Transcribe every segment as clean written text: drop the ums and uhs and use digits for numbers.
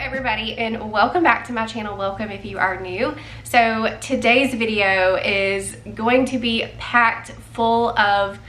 everybody, and welcome back to my channel. Welcome if you are new. So today's video is going to be packed full of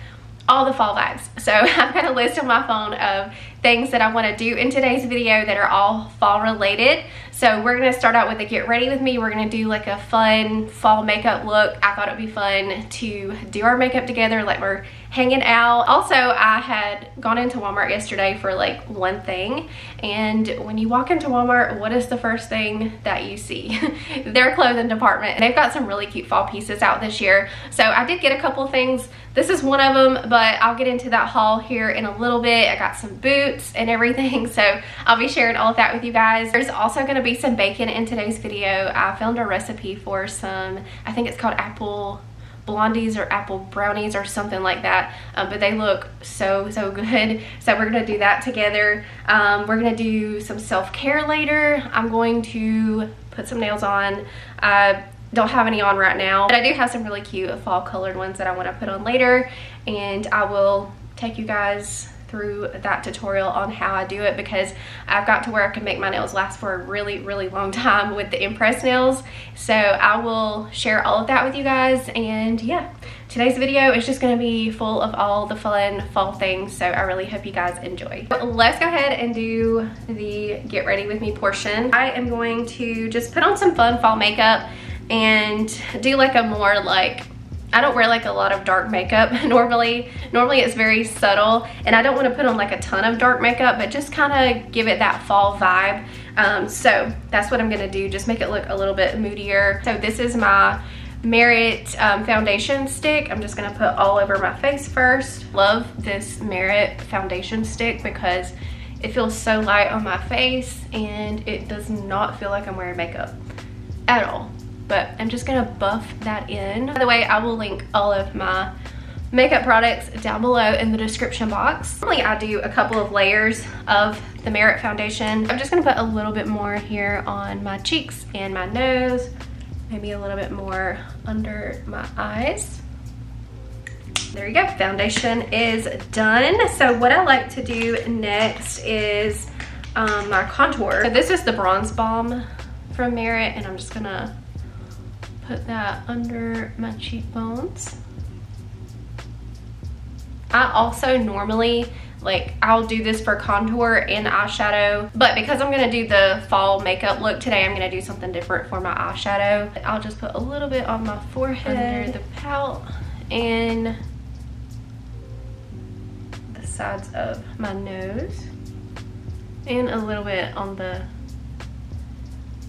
all the fall vibes. So I've got a list on my phone of things that I want to do in today's video that are all fall related. So we're going to start out with a get ready with me. We're going to do like a fun fall makeup look. I thought it'd be fun to do our makeup together like we're hanging out. Also, I had gone into Walmart yesterday for like one thing, and when you walk into Walmart, what is the first thing that you see? Their clothing department. And they've got some really cute fall pieces out this year. So I did get a couple things. This is one of them, but I'll get into that haul here in a little bit. I got some boots and everything, so I'll be sharing all of that with you guys. There's also going to be some bacon in today's video. I found a recipe for some, I think it's called apple blondies or apple brownies or something like that, but they look so good. So we're gonna do that together. We're gonna do some self-care later. I'm going to put some nails on. I don't have any on right now, but I do have some really cute fall colored ones that I want to put on later, and I will take you guys through that tutorial on how I do it, because I've got to where I can make my nails last for a really long time with the Impress nails. So I will share all of that with you guys, and yeah, today's video is just going to be full of all the fun fall things, so I really hope you guys enjoy. Let's go ahead and do the get ready with me portion. I am going to just put on some fun fall makeup and do like a more like, I don't wear like a lot of dark makeup normally it's very subtle, and I don't want to put on like a ton of dark makeup, but just kind of give it that fall vibe. So that's what I'm gonna do, just make it look a little bit moodier. So this is my Merit foundation stick. I'm just gonna put all over my face first. Love this Merit foundation stick because it feels so light on my face and it does not feel like I'm wearing makeup at all. But I'm just gonna buff that in. By the way, I will link all of my makeup products down below in the description box. Normally I do a couple of layers of the Merit foundation. I'm just gonna put a little bit more here on my cheeks and my nose, maybe a little bit more under my eyes. There you go, foundation is done. So what I like to do next is my contour. So this is the Bronze Balm from Merit, and I'm just gonna put that under my cheekbones. I also normally, like, I'll do this for contour and eyeshadow, but because I'm gonna do the fall makeup look today, I'm gonna do something different for my eyeshadow. I'll just put a little bit on my forehead, under the pout, and the sides of my nose, and a little bit on the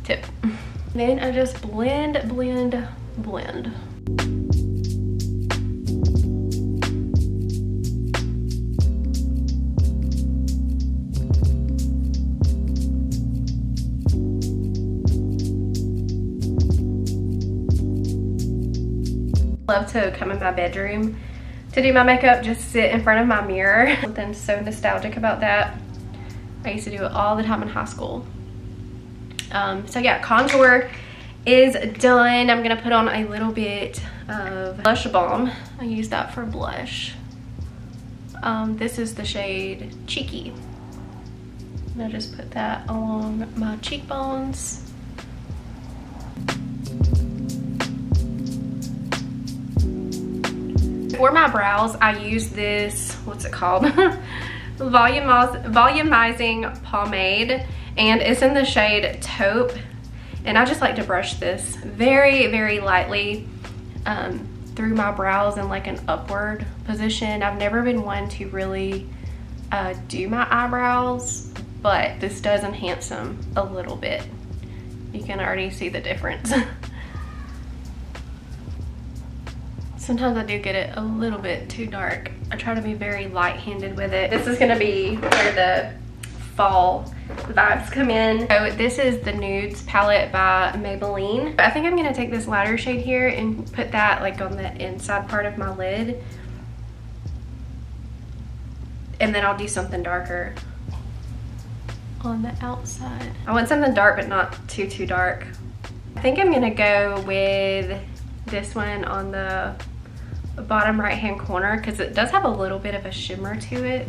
tip. Then I just blend. Love to come in my bedroom to do my makeup, just sit in front of my mirror. Something so nostalgic about that. I used to do it all the time in high school. So yeah, contour is done. I'm gonna put on a little bit of blush balm. I use that for blush. This is the shade Cheeky. And I just put that along my cheekbones. For my brows, I use this, what's it called? Volumizing pomade, and it's in the shade Taupe, and I just like to brush this very lightly through my brows in like an upward position. I've never been one to really do my eyebrows, but this does enhance them a little bit. You can already see the difference. Sometimes I do get it a little bit too dark. I try to be very light-handed with it. This is gonna be where the fall vibes come in. So this is the Nudes palette by Maybelline. I think I'm gonna take this lighter shade here and put that like on the inside part of my lid. And then I'll do something darker on the outside. I want something dark but not too dark. I think I'm gonna go with this one on the bottom right hand corner because it does have a little bit of a shimmer to it.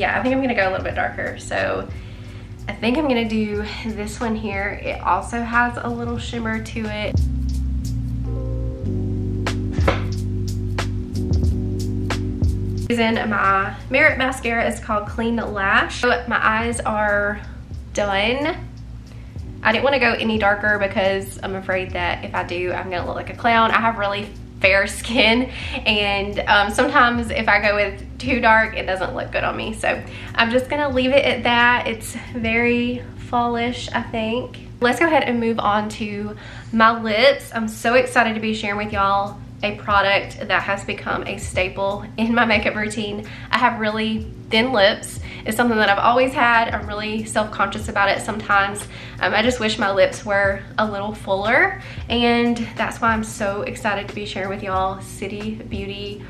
yeah, I think I'm gonna go a little bit darker. So I think I'm gonna do this one here. It also has a little shimmer to it. Using my Merit mascara, it's called Clean Lash. So my eyes are done. I didn't want to go any darker because I'm afraid that if I do, I'm gonna look like a clown. I have really fair skin, and sometimes if I go with too dark, it doesn't look good on me. So I'm just gonna leave it at that. It's very fallish, I think. Let's go ahead and move on to my lips. I'm so excited to be sharing with y'all a product that has become a staple in my makeup routine. I have really thin lips. It's something that I've always had. I'm really self-conscious about it sometimes. I just wish my lips were a little fuller, and that's why I'm so excited to be sharing with y'all City Beauty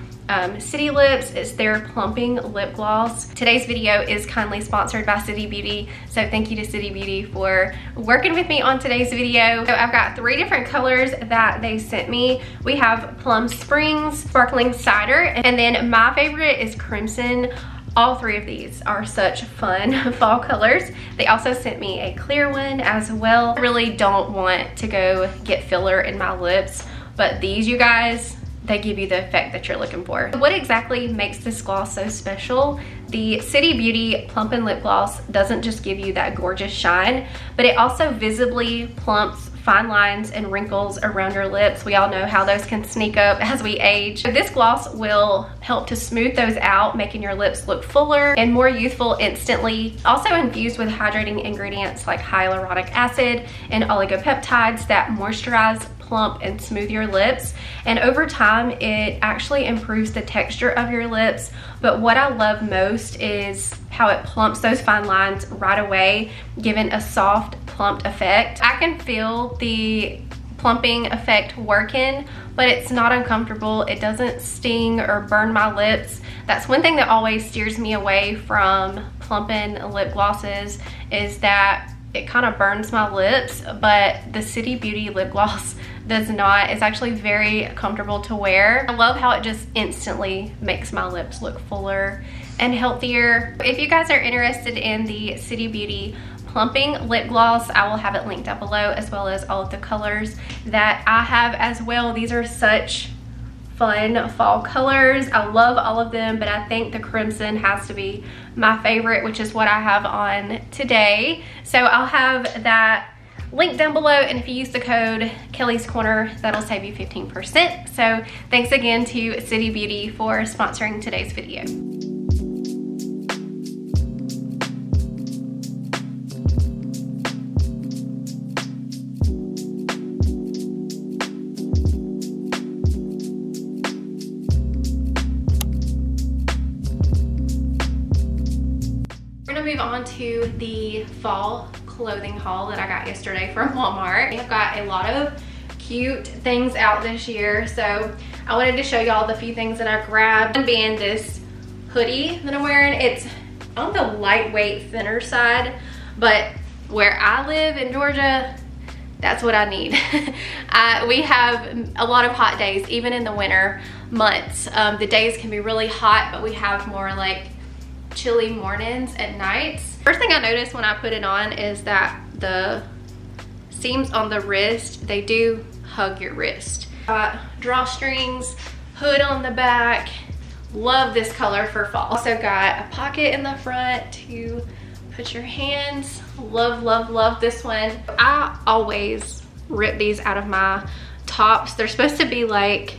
City Lips. It's their plumping lip gloss. Today's video is kindly sponsored by City Beauty, so thank you to City Beauty for working with me on today's video. So I've got 3 different colors that they sent me. We have Plum Springs, Sparkling Cider, and then my favorite is Crimson. All 3 of these are such fun fall colors. They also sent me a clear one as well. I really don't want to go get filler in my lips, but these, you guys, they give you the effect that you're looking for. What exactly makes this gloss so special? The City Beauty Plumpin' Lip Gloss doesn't just give you that gorgeous shine, but it also visibly plumps fine lines and wrinkles around your lips. We all know how those can sneak up as we age. So this gloss will help to smooth those out, making your lips look fuller and more youthful instantly. Also infused with hydrating ingredients like hyaluronic acid and oligopeptides that moisturize, plump, and smooth your lips. And over time, it actually improves the texture of your lips. But what I love most is how it plumps those fine lines right away, giving a soft, plumped effect. I can feel the plumping effect working, but it's not uncomfortable. It doesn't sting or burn my lips. That's one thing that always steers me away from plumping lip glosses, is that it kind of burns my lips, but the City Beauty lip gloss does not. It's actually very comfortable to wear. I love how it just instantly makes my lips look fuller and healthier. If you guys are interested in the City Beauty plumping lip gloss, I will have it linked down below, as well as all of the colors that I have as well. These are such fun fall colors. I love all of them, but I think the crimson has to be my favorite, which is what I have on today. So I'll have that link down below, and if you use the code kellyskorner, that'll save you 15%. So thanks again to City Beauty for sponsoring today's video. Move on to the fall clothing haul that I got yesterday from Walmart. I've got a lot of cute things out this year, so I wanted to show y'all the few things that I grabbed. One being this hoodie that I'm wearing. It's on the lightweight, thinner side, but where I live in Georgia, that's what I need. We have a lot of hot days, even in the winter months. The days can be really hot, but we have more like chilly mornings and nights. First thing I noticed when I put it on is that the seams on the wrist, they do hug your wrist. Drawstrings, hood on the back. Love this color for fall. Also got a pocket in the front to put your hands. Love, love, love this one. I always rip these out of my tops. They're supposed to be like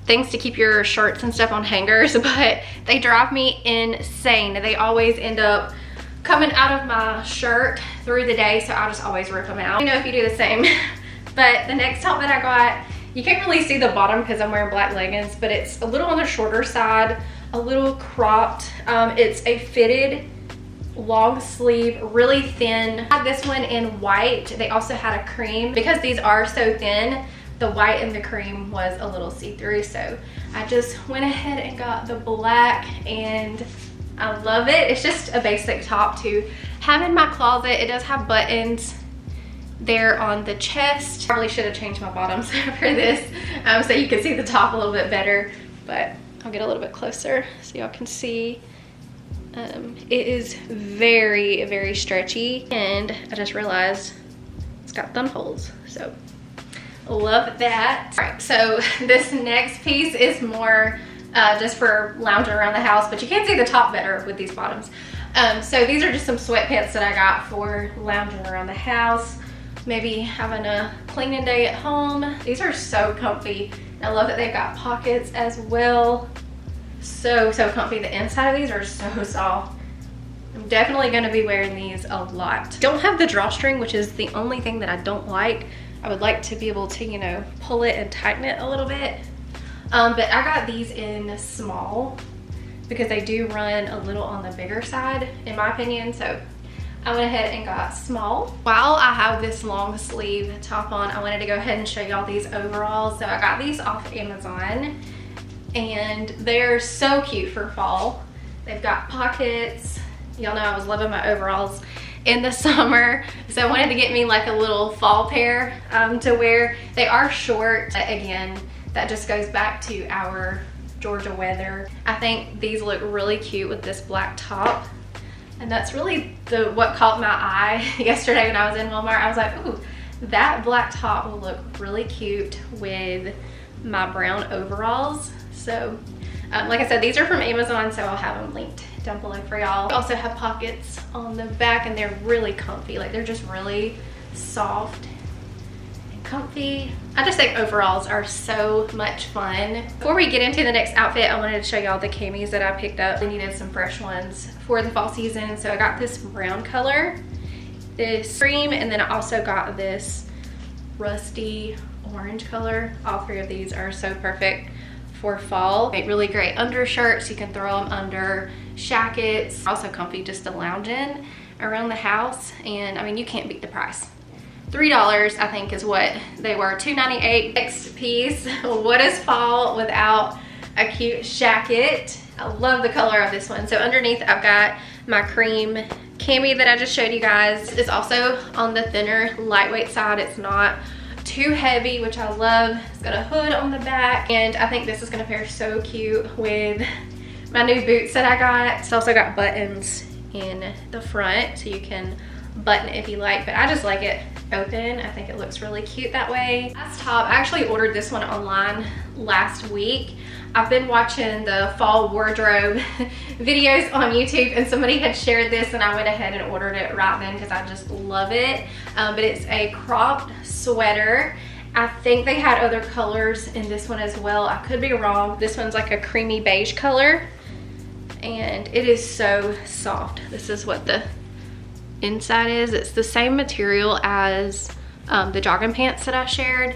things to keep your shirts and stuff on hangers, but they drive me insane. They always end up coming out of my shirt through the day, so I just always rip them out. You know if you do the same. But the next top that I got, you can't really see the bottom because I'm wearing black leggings, but it's a little on the shorter side, a little cropped. It's a fitted long sleeve, really thin. I had this one in white. They also had a cream. Because these are so thin, the white and the cream was a little see-through, so I just went ahead and got the black, and I love it. It's just a basic top to have in my closet. It does have buttons there on the chest. I probably should have changed my bottoms for this so you can see the top a little bit better, but I'll get a little bit closer so y'all can see It is very, very stretchy, and I just realized it's got thumb holes, so love that. All right, so this next piece is more just for lounging around the house, but you can see the top better with these bottoms. So these are just some sweatpants that I got for lounging around the house, maybe having a cleaning day at home. These are so comfy. I love that they've got pockets as well. So comfy. The inside of these are so soft. I'm definitely going to be wearing these a lot. Don't have the drawstring, which is the only thing that I don't like. I would like to be able to, you know, pull it and tighten it a little bit. But I got these in small because they do run a little on the bigger side, in my opinion. So I went ahead and got small. While I have this long sleeve top on, I wanted to go ahead and show y'all these overalls. So I got these off Amazon, and they're so cute for fall. They've got pockets. Y'all know I was loving my overalls in the summer, so I wanted to get me like a little fall pair to wear. They are short. Again, that just goes back to our Georgia weather. I think these look really cute with this black top, and that's really what caught my eye yesterday when I was in Walmart. I was like, ooh, that black top will look really cute with my brown overalls. So like I said, these are from Amazon, so I'll have them linked down below for y'all. Also have pockets on the back, and they're really comfy. Like, they're just really soft and comfy. I just think overalls are so much fun. Before we get into the next outfit, I wanted to show y'all the camis that I picked up. I needed some fresh ones for the fall season, so I got this brown color, this cream, and then I also got this rusty orange color. All three of these are so perfect for fall. Make really great undershirts. You can throw them under jackets. Also comfy just to lounge in around the house. And I mean, you can't beat the price. $3 I think is what they were. $2.98. Next piece. What is fall without a cute jacket? I love the color of this one. So underneath I've got my cream cami that I just showed you guys. It's also on the thinner, lightweight side. It's not too heavy, which I love. It's got a hood on the back, and I think this is gonna pair so cute with my new boots that I got. It's also got buttons in the front, so you can button if you like, but I just like it open. I think it looks really cute that way. Last top, I actually ordered this one online last week. I've been watching the fall wardrobe videos on YouTube, and somebody had shared this, and I went ahead and ordered it right then because I just love it. But it's a cropped sweater. I think they had other colors in this one as well. I could be wrong. This one's like a creamy beige color, and it is so soft. This is what the inside is. It's the same material as the jogging pants that I shared.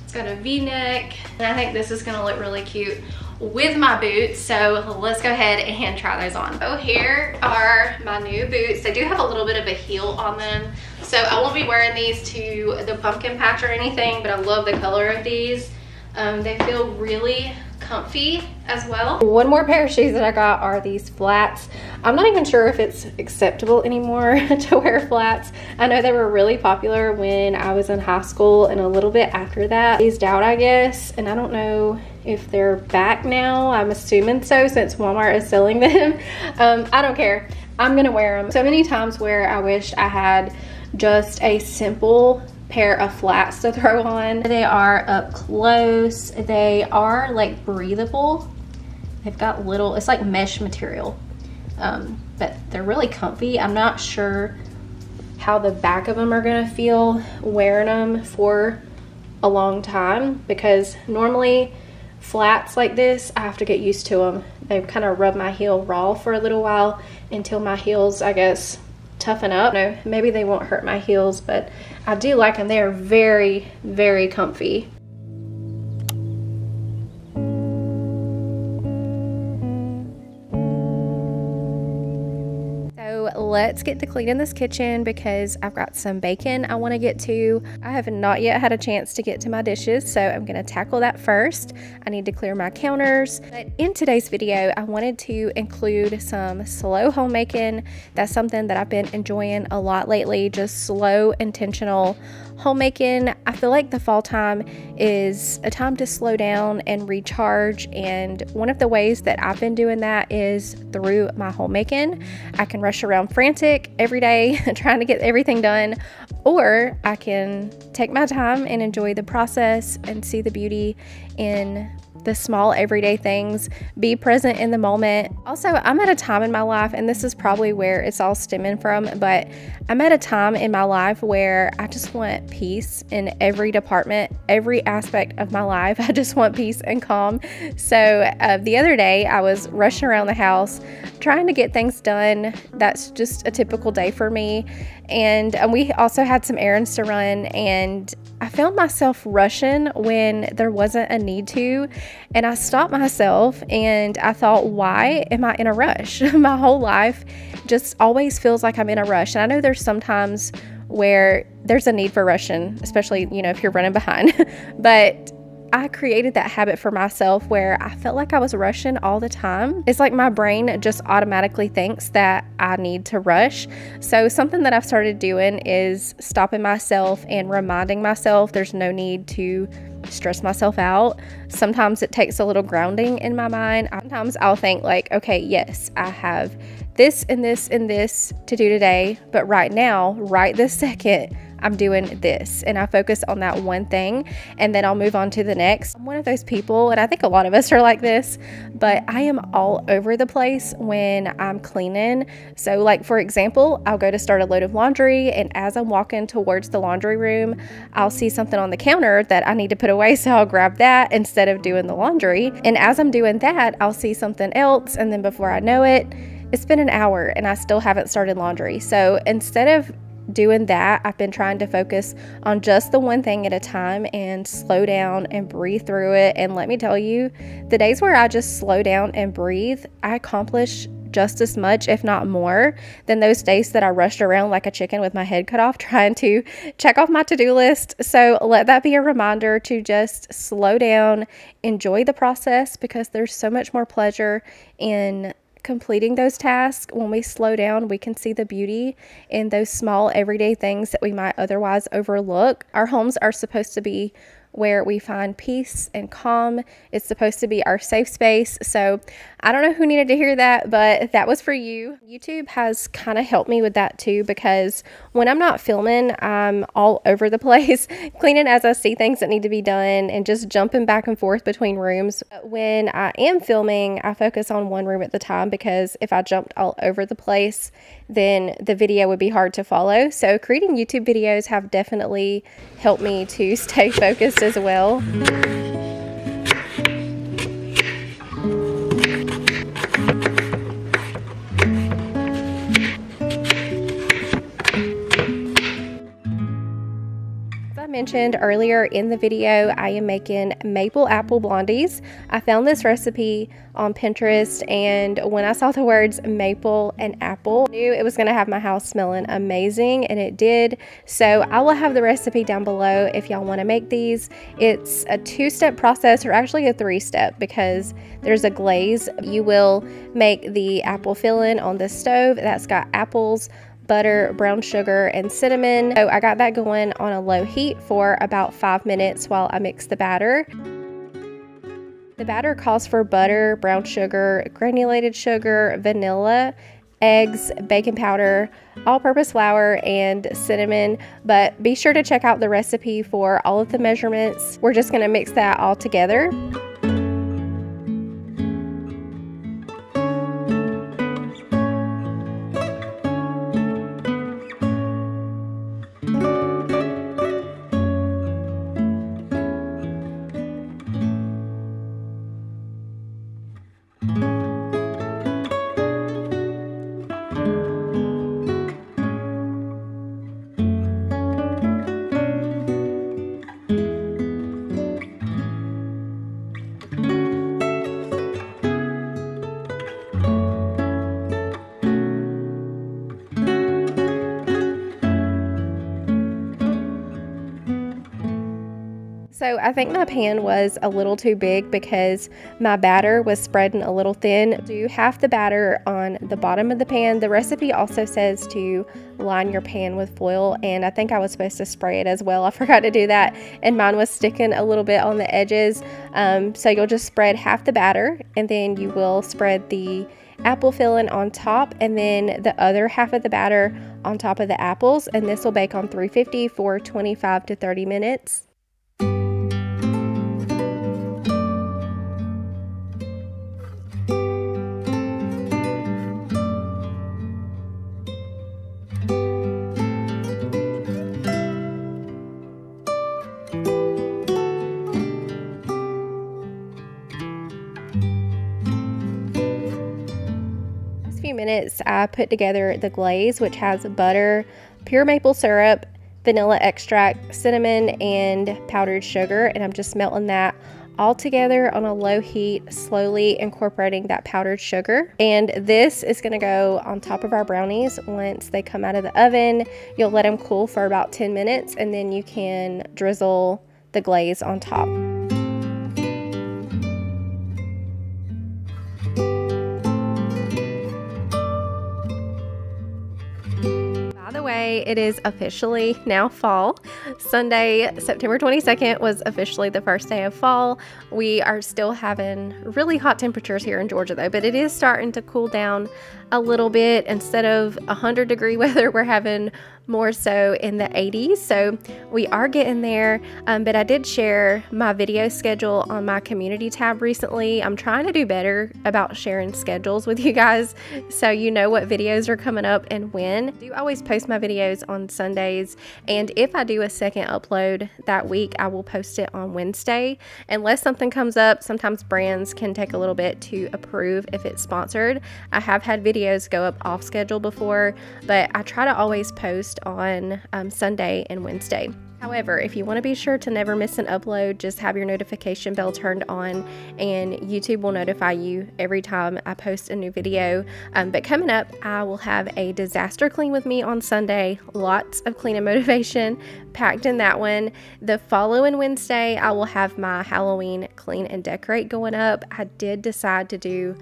It's got a V-neck, and I think this is gonna look really cute with my boots. So let's go ahead and try those on. So here are my new boots. They do have a little bit of a heel on them, so I won't be wearing these to the pumpkin patch or anything, but I love the color of these. They feel really comfy as well. One more pair of shoes that I got are these flats. I'm not even sure if it's acceptable anymore to wear flats. I know they were really popular when I was in high school, and a little bit after that phased out, I guess, and I don't know if they're back now. I'm assuming so, since Walmart is selling them. I don't care. I'm gonna wear them. So many times where I wish I had just a simple pair of flats to throw on. They are up close. They are like breathable. They've got little, it's like mesh material, but they're really comfy. I'm not sure how the back of them are gonna feel wearing them for a long time, because normally flats like this, I have to get used to them. They kind of rub my heel raw for a little while until my heels, I guess, toughen up. No, maybe they won't hurt my heels, but I do like them. They are very, very comfy. Let's get to cleaning this kitchen because I've got some bacon I want to get to. I have not yet had a chance to get to my dishes, so I'm going to tackle that first. I need to clear my counters. But in today's video, I wanted to include some slow homemaking. That's something that I've been enjoying a lot lately, just slow, intentional homemaking. I feel like the fall time is a time to slow down and recharge, and one of the ways that I've been doing that is through my homemaking. I can rush around frantic every day trying to get everything done, or I can take my time and enjoy the process and see the beauty in the small everyday things, be present in the moment. Also, I'm at a time in my life, and this is probably where it's all stemming from, but I'm at a time in my life where I just want peace in every department, every aspect of my life. I just want peace and calm. So the other day I was rushing around the house trying to get things done. That's just a typical day for me. And we also had some errands to run, and I found myself rushing when there wasn't a need to. And I stopped myself and I thought, why am I in a rush? My whole life just always feels like I'm in a rush. And I know there's sometimes where there's a need for rushing, especially, if you're running behind. But I created that habit for myself where I felt like I was rushing all the time. It's like my brain just automatically thinks that I need to rush. So something that I've started doing is stopping myself and reminding myself there's no need to stress myself out. Sometimes it takes a little grounding in my mind. Sometimes I'll think like, okay, yes, I have this and this and this to do today, but right now, right this second, I'm doing this, and I focus on that one thing, and then I'll move on to the next. I'm one of those people, and I think a lot of us are like this, but I am all over the place when I'm cleaning. So like, for example, I'll go to start a load of laundry, and as I'm walking towards the laundry room, I'll see something on the counter that I need to put away, so I'll grab that instead of doing the laundry. And as I'm doing that, I'll see something else, and then before I know it, it's been an hour and I still haven't started laundry. So instead of doing that, I've been trying to focus on just the one thing at a time and slow down and breathe through it. And let me tell you, the days where I just slow down and breathe, I accomplish just as much, if not more, than those days that I rushed around like a chicken with my head cut off trying to check off my to-do list. So let that be a reminder to just slow down, enjoy the process, because there's so much more pleasure in completing those tasks. When we slow down, we can see the beauty in those small everyday things that we might otherwise overlook. Our homes are supposed to be where we find peace and calm. It's supposed to be our safe space. So I don't know who needed to hear that, but that was for you. YouTube has kind of helped me with that too, because when I'm not filming, I'm all over the place, cleaning as I see things that need to be done and just jumping back and forth between rooms. When I am filming, I focus on one room at the time, because if I jumped all over the place, then the video would be hard to follow. So creating YouTube videos have definitely helped me to stay focused as well. Mentioned earlier in the video, I am making maple apple blondies. I found this recipe on Pinterest, and when I saw the words maple and apple, I knew it was going to have my house smelling amazing, and it did. So I will have the recipe down below if y'all want to make these. It's a 2-step process, or actually a 3-step, because there's a glaze. You will make the apple filling on the stove that's got apples, butter, brown sugar, and cinnamon. So I got that going on a low heat for about 5 minutes while I mix the batter. The batter calls for butter, brown sugar, granulated sugar, vanilla, eggs, baking powder, all-purpose flour, and cinnamon, but be sure to check out the recipe for all of the measurements. We're just going to mix that all together. So I think my pan was a little too big because my batter was spreading a little thin. Do half the batter on the bottom of the pan. The recipe also says to line your pan with foil, and I think I was supposed to spray it as well. I forgot to do that, and mine was sticking a little bit on the edges. So you'll just spread half the batter, and then you will spread the apple filling on top, and then the other half of the batter on top of the apples, and this will bake on 350 for 25 to 30 minutes. Few minutes I put together the glaze, which has butter, pure maple syrup, vanilla extract, cinnamon, and powdered sugar, and I'm just melting that all together on a low heat, slowly incorporating that powdered sugar. And this is going to go on top of our brownies once they come out of the oven. You'll let them cool for about 10 minutes, and then you can drizzle the glaze on top. By the way, it is officially now fall. Sunday, September 22nd was officially the first day of fall. We are still having really hot temperatures here in Georgia though, but it is starting to cool down a little bit. Instead of 100-degree weather, we're having more so in the 80s, so we are getting there. But I did share my video schedule on my community tab recently. I'm trying to do better about sharing schedules with you guys so you know what videos are coming up and when. I do always post my videos on Sundays, and if I do a second upload that week, I will post it on Wednesday unless something comes up. Sometimes brands can take a little bit to approve if it's sponsored. I have had videos go up off schedule before, but I try to always post on Sunday and Wednesday. However, if you want to be sure to never miss an upload, just have your notification bell turned on and YouTube will notify you every time I post a new video. But coming up, I will have a disaster clean with me on Sunday. Lots of cleaning motivation packed in that one. The following Wednesday, I will have my Halloween clean and decorate going up. I did decide to do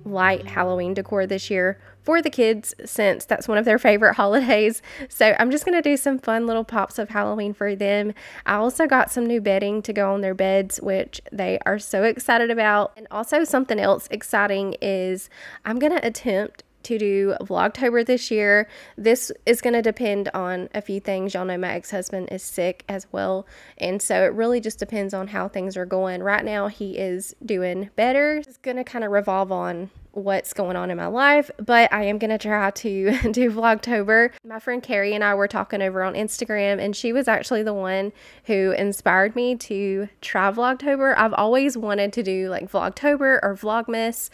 light Halloween decor this year for the kids since that's one of their favorite holidays. So I'm just going to do some fun little pops of Halloween for them. I also got some new bedding to go on their beds, which they are so excited about. And also something else exciting is I'm going to attempt to do Vlogtober this year. This is going to depend on a few things. Y'all know my ex-husband is sick as well, and so it really just depends on how things are going. Right now he is doing better. It's going to kind of revolve on what's going on in my life, but I am going to try to do Vlogtober. My friend Carrie and I were talking over on Instagram, and she was actually the one who inspired me to try Vlogtober. I've always wanted to do like Vlogtober or Vlogmas,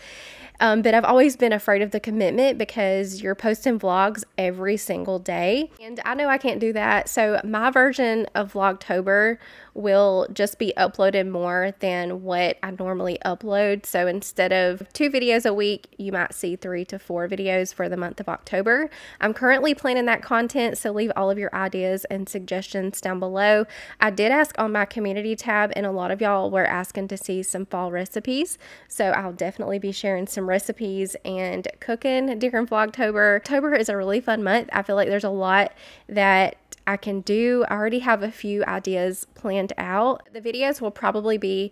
but I've always been afraid of the commitment because you're posting vlogs every single day, and I know I can't do that. So my version of Vlogtober will just be uploaded more than what I normally upload. So instead of 2 videos a week, you might see 3 to 4 videos for the month of October. I'm currently planning that content, so leave all of your ideas and suggestions down below. I did ask on my community tab, and a lot of y'all were asking to see some fall recipes, so I'll definitely be sharing some recipes and cooking during Vlogtober. October is a really fun month. I feel like there's a lot that I can do. I already have a few ideas planned out. The videos will probably be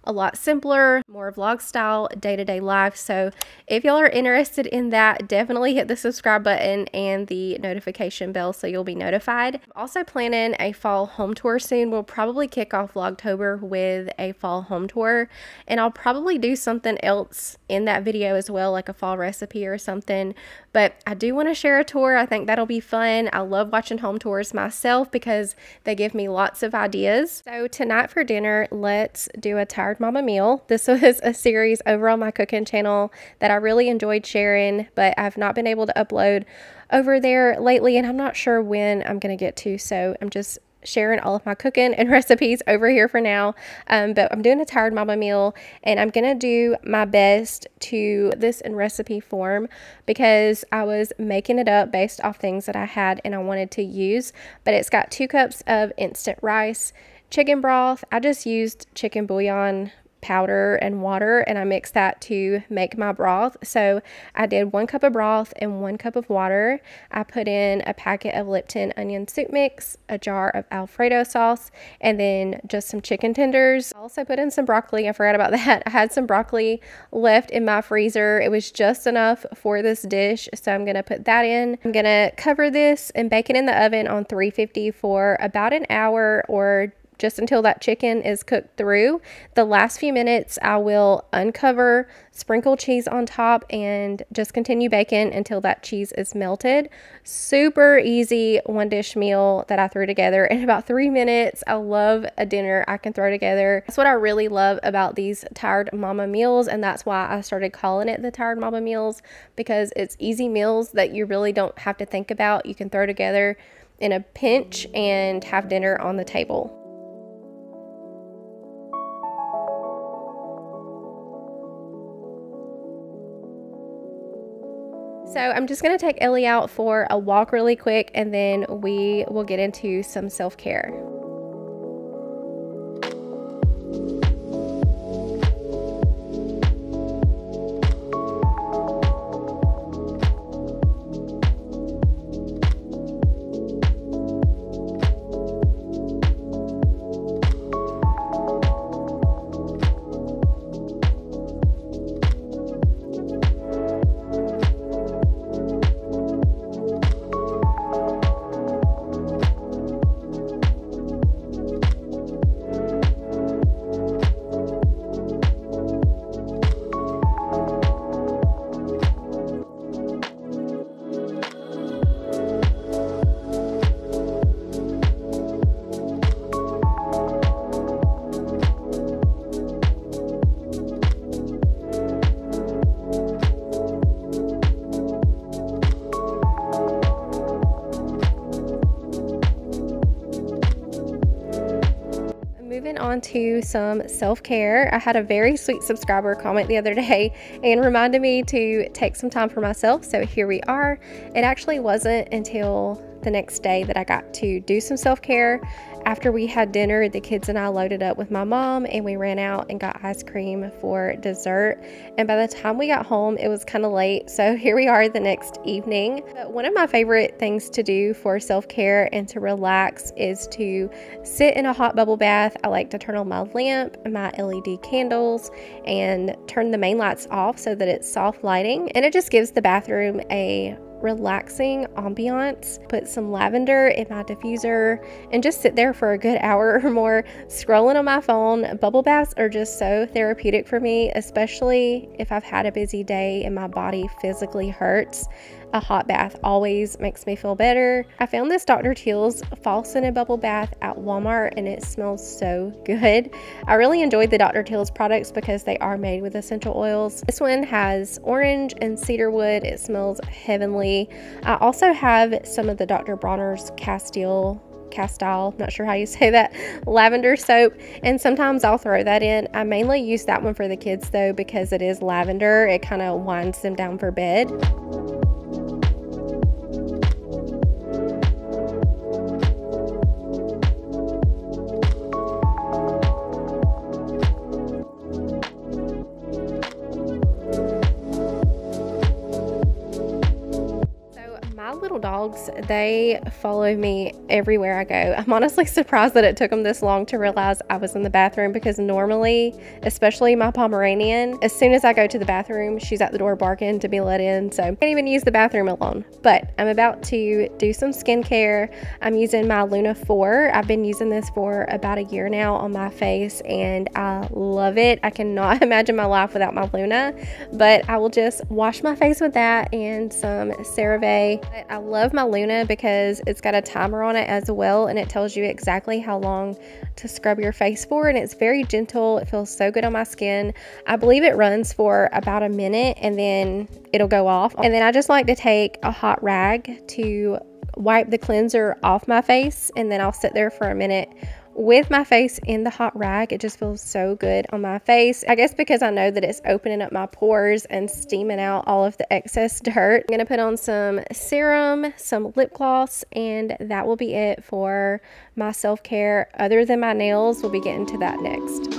a lot simpler, more vlog style, day-to-day life. So if y'all are interested in that, definitely hit the subscribe button and the notification bell so you'll be notified. I'm also planning a fall home tour soon. We'll probably kick off Vlogtober with a fall home tour, and I'll probably do something else in that video as well, like a fall recipe or something. But I do want to share a tour. I think that'll be fun. I love watching home tours myself because they give me lots of ideas. So tonight for dinner, let's do a Tired Mama meal. This was a series over on my cooking channel that I really enjoyed sharing, but I've not been able to upload over there lately, and I'm not sure when I'm going to get to, so I'm just sharing all of my cooking and recipes over here for now. But I'm doing a Tired Mama meal, and I'm gonna do my best to this in recipe form because I was making it up based off things that I had and I wanted to use. But it's got 2 cups of instant rice, chicken broth. I just used chicken bouillon powder and water, and I mixed that to make my broth. So I did 1 cup of broth and 1 cup of water. I put in a packet of Lipton onion soup mix, a jar of Alfredo sauce, and then just some chicken tenders. I also put in some broccoli. I forgot about that. I had some broccoli left in my freezer. It was just enough for this dish, so I'm gonna put that in. I'm gonna cover this and bake it in the oven on 350 for about an hour, or just until that chicken is cooked through. The last few minutes I will uncover, sprinkle cheese on top, and just continue baking until that cheese is melted. Super easy 1-dish meal that I threw together in about 3 minutes. I love a dinner I can throw together. That's what I really love about these Tired Mama meals, and that's why I started calling it the Tired Mama meals, because it's easy meals that you really don't have to think about. You can throw together in a pinch and have dinner on the table. So I'm just going to take Ellie out for a walk really quick, and then we will get into some self-care. Moving on to some self-care. I had a very sweet subscriber comment the other day and reminded me to take some time for myself, so here we are. It actually wasn't until the next day that I got to do some self-care. After we had dinner, the kids and I loaded up with my mom and we ran out and got ice cream for dessert. And by the time we got home, it was kind of late. So here we are the next evening. But one of my favorite things to do for self-care and to relax is to sit in a hot bubble bath. I like to turn on my lamp and my LED candles and turn the main lights off so that it's soft lighting. And it just gives the bathroom a relaxing ambiance. Put some lavender in my diffuser and just sit there for a good hour or more scrolling on my phone. Bubble baths are just so therapeutic for me, especially if I've had a busy day and my body physically hurts. A hot bath always makes me feel better. I found this Dr. Teal's fall scented bubble bath at Walmart and it smells so good. I really enjoyed the Dr. Teal's products because they are made with essential oils. This one has orange and cedar wood. It smells heavenly. I also have some of the Dr. Bronner's Castile, not sure how you say that, lavender soap, and sometimes I'll throw that in. I mainly use that one for the kids though because it is lavender. It kind of winds them down for bed. Little dogs, they follow me everywhere I go. I'm honestly surprised that it took them this long to realize I was in the bathroom because normally, especially my Pomeranian, as soon as I go to the bathroom, she's at the door barking to be let in, so I can't even use the bathroom alone. But I'm about to do some skincare. I'm using my Luna 4. I've been using this for about a year now on my face and I love it. I cannot imagine my life without my Luna, but I will just wash my face with that and some CeraVe. I love my Luna because it's got a timer on it as well and it tells you exactly how long to scrub your face for, and it's very gentle. It feels so good on my skin. I believe it runs for about a minute and then it'll go off. And then I just like to take a hot rag to wipe the cleanser off my face, and then I'll sit there for a minute with my face in the hot rag. It just feels so good on my face. I guess because I know that it's opening up my pores and steaming out all of the excess dirt. I'm gonna put on some serum, some lip gloss, and that will be it for my self-care. Other than my nails, we'll be getting to that next.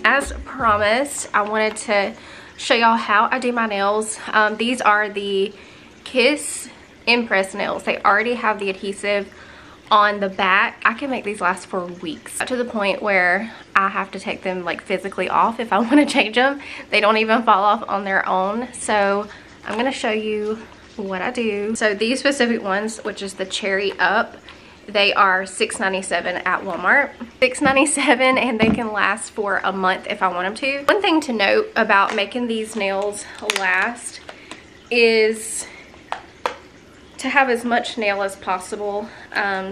As promised, I wanted to show y'all how I do my nails. These are the Kiss Impress nails. They already have the adhesive on the back. I can make these last for weeks, to the point where I have to take them like physically off if I want to change them. They don't even fall off on their own. So I'm going to show you what I do. So these specific ones, which is the Cherry Up, they are $6.97 at Walmart. $6.97, and they can last for a month if I want them to. One thing to note about making these nails last is to have as much nail as possible.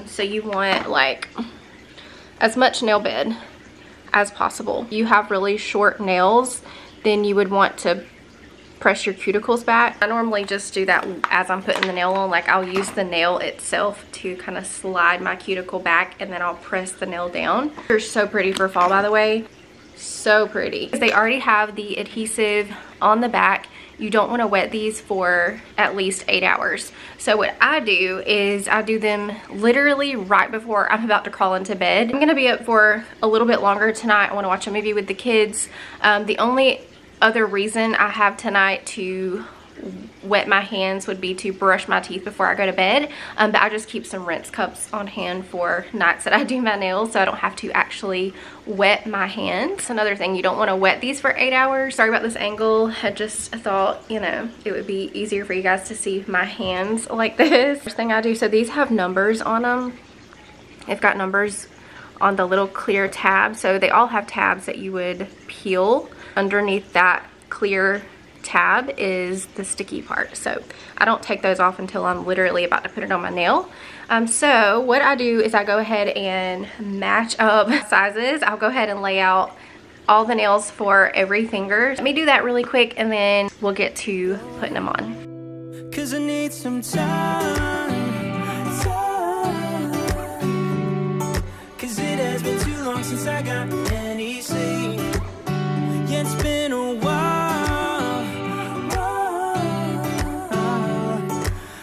So you want like as much nail bed as possible. If you have really short nails, then you would want to press your cuticles back. I normally just do that as I'm putting the nail on. Like, I'll use the nail itself to kind of slide my cuticle back, and then I'll press the nail down. They're so pretty for fall, by the way. So pretty. They already have the adhesive on the back. You don't want to wet these for at least 8 hours. So what I do is I do them literally right before I'm about to crawl into bed. I'm gonna be up for a little bit longer tonight. I want to watch a movie with the kids. The only other reason I have tonight to wet my hands would be to brush my teeth before I go to bed, but I just keep some rinse cups on hand for nights that I do my nails, so I don't have to actually wet my hands. Another thing, you don't want to wet these for 8 hours. Sorry about this angle. I just thought, you know, it would be easier for you guys to see my hands like this. First thing I do, so these have numbers on them. They've got numbers on the little clear tab, so they all have tabs that you would peel. Underneath that clear tab is the sticky part, so I don't take those off until I'm literally about to put it on my nail. So what I do is I go ahead and match up sizes. I'll go ahead and lay out all the nails for every finger. Let me do that really quick, and then we'll get to putting them on. 'Cause I need some time. 'Cause it has been too long since I got any sleep. It's been a while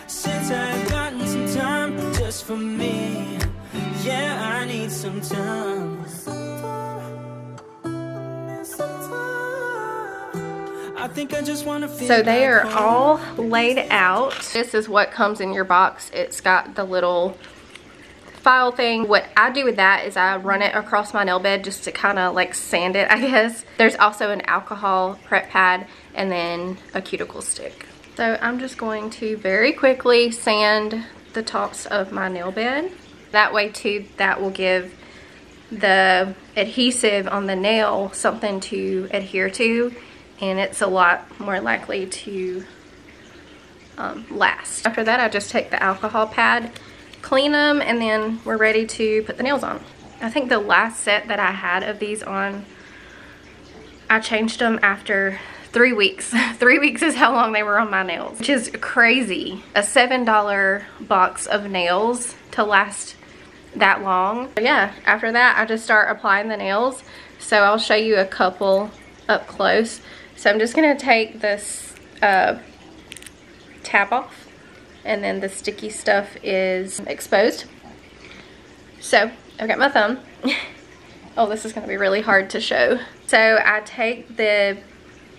since I've gotten some time just for me. Yeah, I need some time. I think I just want to feel. So they are all laid out. This is what comes in your box. It's got the little file thing. What I do with that is I run it across my nail bed just to kind of like sand it, I guess. There's also an alcohol prep pad and then a cuticle stick. So I'm just going to very quickly sand the tops of my nail bed. That way too, that will give the adhesive on the nail something to adhere to, and it's a lot more likely to last. After that, I just take the alcohol pad, clean them, and then we're ready to put the nails on. I think the last set that I had of these on, I changed them after 3 weeks. 3 weeks is how long they were on my nails, which is crazy. A $7 box of nails to last that long. But yeah, after that, I just start applying the nails. So I'll show you a couple up close. So I'm just gonna take this tab off, and then the sticky stuff is exposed. So I've got my thumb. Oh, this is gonna be really hard to show. So I take the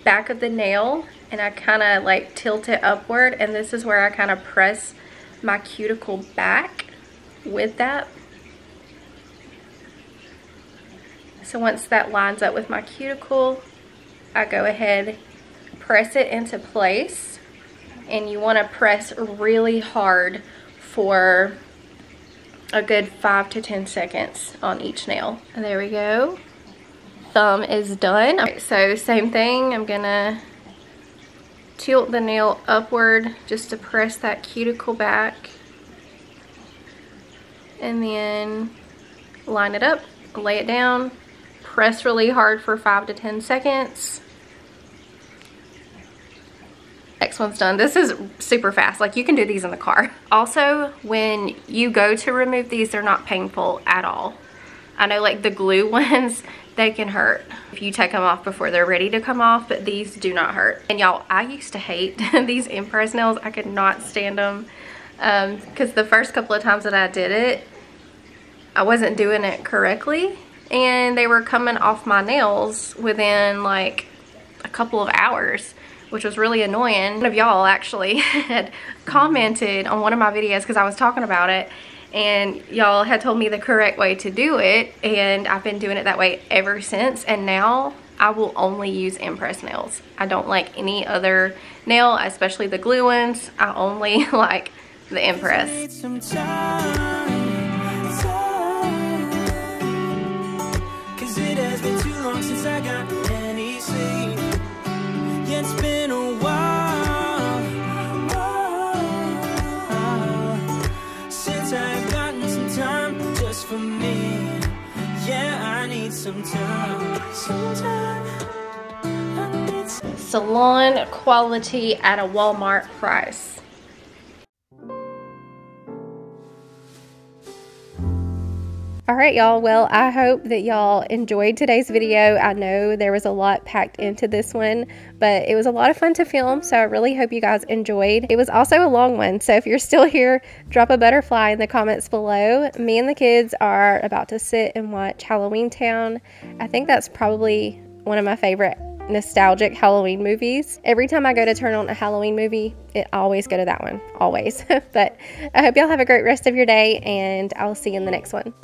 back of the nail and I kind of like tilt it upward, and this is where I kind of press my cuticle back with that. So once that lines up with my cuticle, I go ahead, press it into place, and you want to press really hard for a good 5 to 10 seconds on each nail. And there we go. Thumb is done. Okay, so same thing, I'm gonna tilt the nail upward just to press that cuticle back, and then line it up, lay it down, press really hard for 5 to 10 seconds. Next one's done. This is super fast. Like, you can do these in the car. Also, when you go to remove these, they're not painful at all. I know, like, the glue ones, they can hurt if you take them off before they're ready to come off, but these do not hurt. And y'all, I used to hate these impress nails. I could not stand them because the first couple of times that I did it, I wasn't doing it correctly, and they were coming off my nails within like a couple of hours, which was really annoying. One of y'all actually had commented on one of my videos because I was talking about it, and y'all had told me the correct way to do it, and I've been doing it that way ever since, and now I will only use impress nails. I don't like any other nail, especially the glue ones. I only like the impress. Since I got any sleep, yeah, it's been a while since I've gotten some time just for me. Yeah, I need some time. I need some Salon quality at a Walmart price. Alright y'all, well, I hope that y'all enjoyed today's video. I know there was a lot packed into this one, but it was a lot of fun to film, so I really hope you guys enjoyed. It was also a long one, so if you're still here, drop a butterfly in the comments below. Me and the kids are about to sit and watch Halloween Town. I think that's probably one of my favorite nostalgic Halloween movies. Every time I go to turn on a Halloween movie, it always go to that one, always. But I hope y'all have a great rest of your day, and I'll see you in the next one.